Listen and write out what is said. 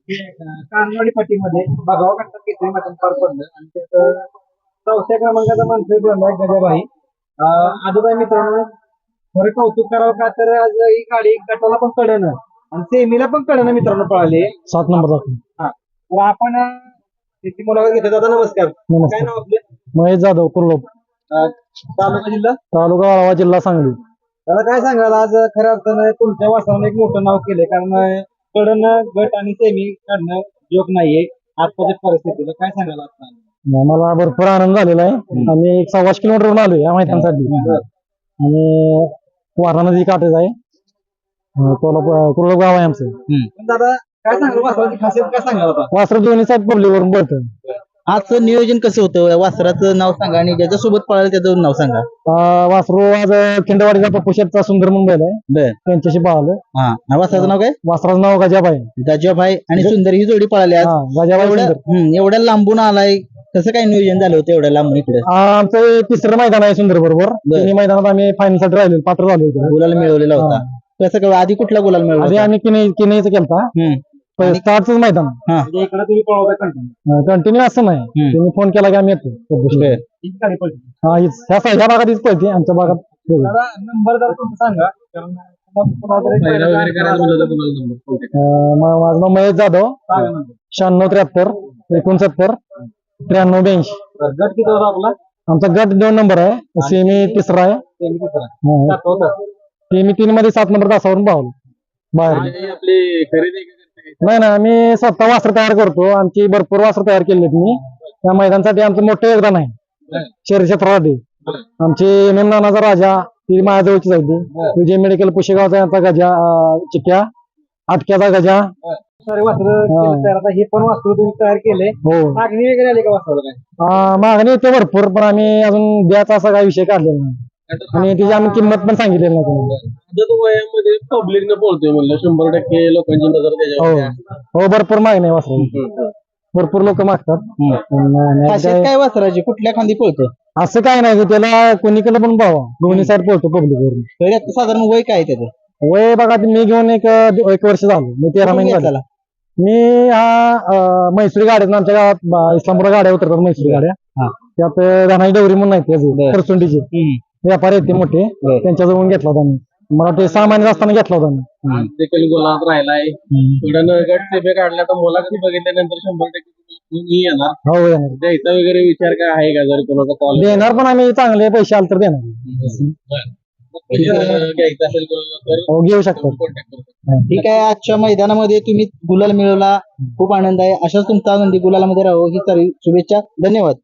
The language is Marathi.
कानवाडी पाटीमध्ये बघावा करतात केसरी मैदान पार पडलं आणि त्यात चौथ्या क्रमांकाचा माणसं बनलाय गजाबाई. आजोबा मित्रांनो, खरं कौतुक करावं का तर आज ही गाडी गटाला पण कडनं आणि सेमीला पण कडनं मित्रांनो पळाली 7 नंबर दाखल. हा तर आपण त्याची मुलाखत घेतो. दादा नमस्कार. काय नमस्कार. नाव आपले? महेश जाधव कुर्लोप, तालुका जिल्हा. तालुका वाळवा, जिल्हा सांगली. त्याला काय सांगाल आज खऱ्या अर्थानं तुमच्या वासरानं एक मोठं नाव केलंय, कारण कडनं गट आणि सेमी काढणं जोक नाहीये आजच्या परिस्थितीला. काय सांगाल आता? मला भरपूर आनंद झालेला आहे. आम्ही 1.25 किलोमीटरवरून आलोय या मैदानासाठी आणि वारणा नदी काठच आहे. कुर्लोप गाव आहे आमचं. पण दादा काय सांगाल वासराची खासियत काय सांगाल आता? वासर दोन्ही साईड पब्लिकवरून पळतं. आजचं नियोजन कसं होतं? वासराचं नाव सांगा आणि ज्याच्यासोबत पळालं त्याचं नाव सांगा. वासरू आज खिंडवाडीचा पप्पू शेटचा सुंदर मुंबईला आहे, बर. त्यांच्याशी पळालं. हा वासराचं नाव काय? वासराचं नाव गजाबाई. गजाभाई आणि सुंदर ही जोडी पळाली आज. गजाबाई एवढ्या सुंदर. एवढ्या लांबून आलाय, कसं काय नियोजन झालं होतं एवढ्या लांबून इकडे? आमचं हे तिसरं मैदान आहे सुंदर बरोबर. तिन्ही मैदानात आम्ही फायनल साठी राहिलो, पात्र झालो इकडे. गुलाल मिळवलेला होता. कसं काय आधी कुठला गुलाल आधी मिळवला? आम्ही किनईचं केलता. स्टार्टच मैदान म्हणजे इकडे तुम्ही पळवता कंटिन्यू कंटिन्यू असं नाही. तुम्ही फोन केला की आम्ही येतो. ही गाडी पळते. ह्या साईडच्या भागात हीच पळते, आमच्या भागात वेगळी. दादा नंबर जरा तुमचा सांगा, कारण माझं नाव महेश जाधव, 9673 69 93 82. गट किती होता आपला? आमचा गट 2 नंबर आहे, सेमी तिसरा आहे. सेमी तिसरा. सेमी 3 मध्ये 7 नंबर तासावरून पावलं बाहेर. आपली खरेदी नाही ना, आम्ही स्वतः वासर तयार करतो. आमची भरपूर वासर तयार केली आहेत मी. त्या मैदानासाठी आमचं मोठं योगदान आहे शहरी क्षेत्रासाठी. आमची नानाचा राजा ती माझ्याजवळचीच आहे. ती विजय मेडिकल पुशेगावचा यांचा गजा, चिक्या आटक्याचा गजा. सारे वासर आता हे पण वासर तुम्ही तयार केले. हो, मागणी वगैरे आली का वासराला? काय मागणी येते भरपूर, पण आम्ही अजून द्यायचा असा काही विषय काढलेला नाही आणि तिची आम्ही किंमत पण सांगितलेली नाही कोणाला. वयामध्ये पब्लिक न बोलतोय म्हणलं 100% लोकांची नजर त्याच्यावर. हो, भरपूर मागणी आहे वासराची. भरपूर लोक मागतात. खासियत काय वासराची? कुठल्या खांदी पळतो? असं काय नाही की त्याला कोणीकडे पण पाहावा, दोन्ही साईड पळतो पब्लिक वरून. तरी आता साधारण वय काय त्याचं? वय बघा, मी घेऊन एक वर्ष झालं. मी 13 महिने झाले. त्याला मी म्हैसूरी गाड्यात आमच्या गावात इस्लामपूर गाड्या उतरतात, म्हैसूरी गाड्या. त्यात धनाई डवरी म्हणून नाही त्याचे खरसुंडीचे व्यापारी आहेत ते मोठे, त्यांच्याजवळून घेतला होता मी. मला ते 6 महिने असताना घेतला होता मी. देखील गुलाबात राहिलाय. थोडं गट सेफे काढला तर मुलाखती बघितल्यानंतर 100% येणार. हो, येणार. द्यायचा वगैरे विचार काय आहे का? जर कोणाचा कॉल देणार, पण आम्ही चांगले पैसे आले तर देणार. घ्यायचा असेल तर हो, घेऊ शकतो. कॉन्टॅक्ट करू. ठीक आहे. आजच्या मैदानामध्ये तुम्ही गुलाल मिळवला, खूप आनंद आहे. अशाच तुमचा आनंदी गुलालामध्ये राहो ही सारी शुभेच्छा. धन्यवाद.